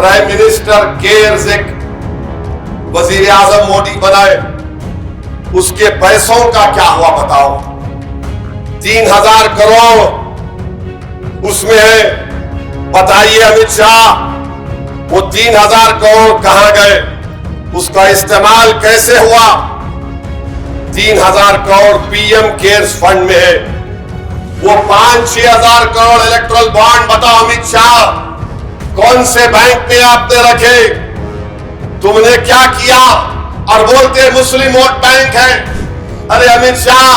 Prime minister cares एक वजीर आजम मोदी बनाए, उसके पैसों का क्या हुआ बताओ? 3000 करोड़ उसमें है। बताइए अमित शाह, वो 3000 करोड़ कहां गए? उसका इस्तेमाल कैसे हुआ? 3000 करोड़ पीएम केयर्स फंड में है। वो 5-6 हजार करोड़ इलेक्ट्रल बॉन्ड बताओ अमित शाह, कौन से बैंक में आपने रखे? तुमने क्या किया? और बोलते मुस्लिम वोट बैंक है। अरे अमित शाह,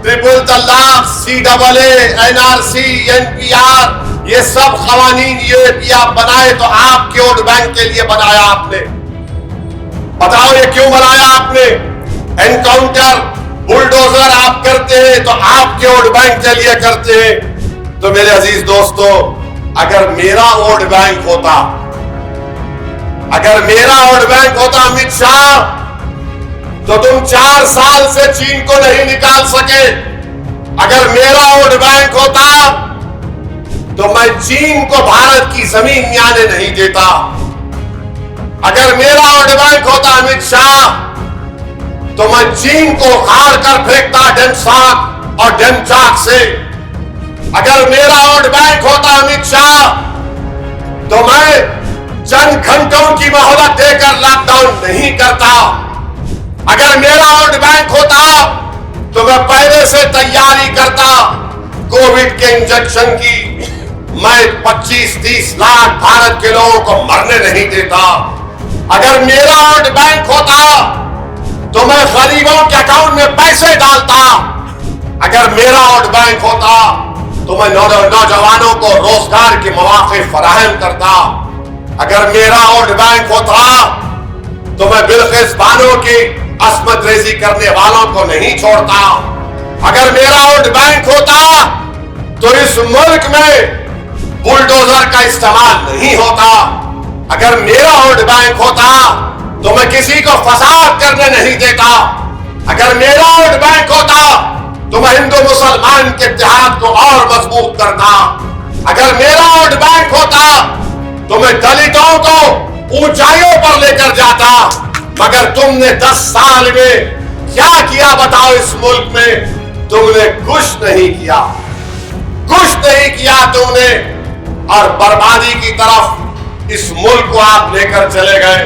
ट्रिपल तलाक, CAA, NRC, NPR, ये सब कवानीन ये भी आप बनाए तो आपके वोट बैंक के लिए बनाया आपने। बताओ ये क्यों बनाया आपने? एनकाउंटर, बुलडोजर आप करते हैं तो आपके वोट बैंक के लिए करते हैं। तो मेरे अजीज दोस्तों, अगर मेरा वोट बैंक होता, अगर मेरा वोट बैंक होता अमित शाह, तो तुम 4 साल से चीन को नहीं निकाल सके। अगर मेरा वोट बैंक होता तो मैं चीन को भारत की जमीन में आने नहीं देता। अगर मेरा वोट बैंक होता अमित शाह, तो मैं चीन को उखाड़ कर फेंकता डेमसाक और डेमचाक से। अगर मेरा वोट बैंक होता अमित शाह, तो मैं चंद घंटों की मोहलत देकर लॉकडाउन नहीं करता। अगर मेरा वोट बैंक होता तो मैं पहले से तैयारी करता कोविड के इंजेक्शन की। मैं 25-30 लाख भारत के लोगों को मरने नहीं देता। अगर मेरा वोट बैंक होता तो मैं गरीबों के अकाउंट में पैसे डालता। अगर मेरा वोट बैंक होता तो मैं नौजवानों को रोजगार के मौके फराहम करता। अगर मेरा वोट बैंक होता तो मैं बिल्किस बानो की अस्मत रेजी करने वालों को नहीं छोड़ता। अगर मेरा वोट बैंक होता तो इस मुल्क में बुलडोजर का इस्तेमाल नहीं होता। अगर मेरा वोट बैंक होता तो मैं किसी को फसाद करने नहीं देता। अगर मेरा वोट बैंक होता तो मैं हिंदू मुसलमान के इत्तेहाद को और मजबूत करता। अगर मेरा वोट बैंक होता तो मैं दलितों को ऊंचाइयों पर लेकर जाता। मगर तुमने 10 साल में क्या किया बताओ? इस मुल्क में तुमने कुछ नहीं किया, कुछ नहीं किया तुमने, और बर्बादी की तरफ इस मुल्क को आप लेकर चले गए।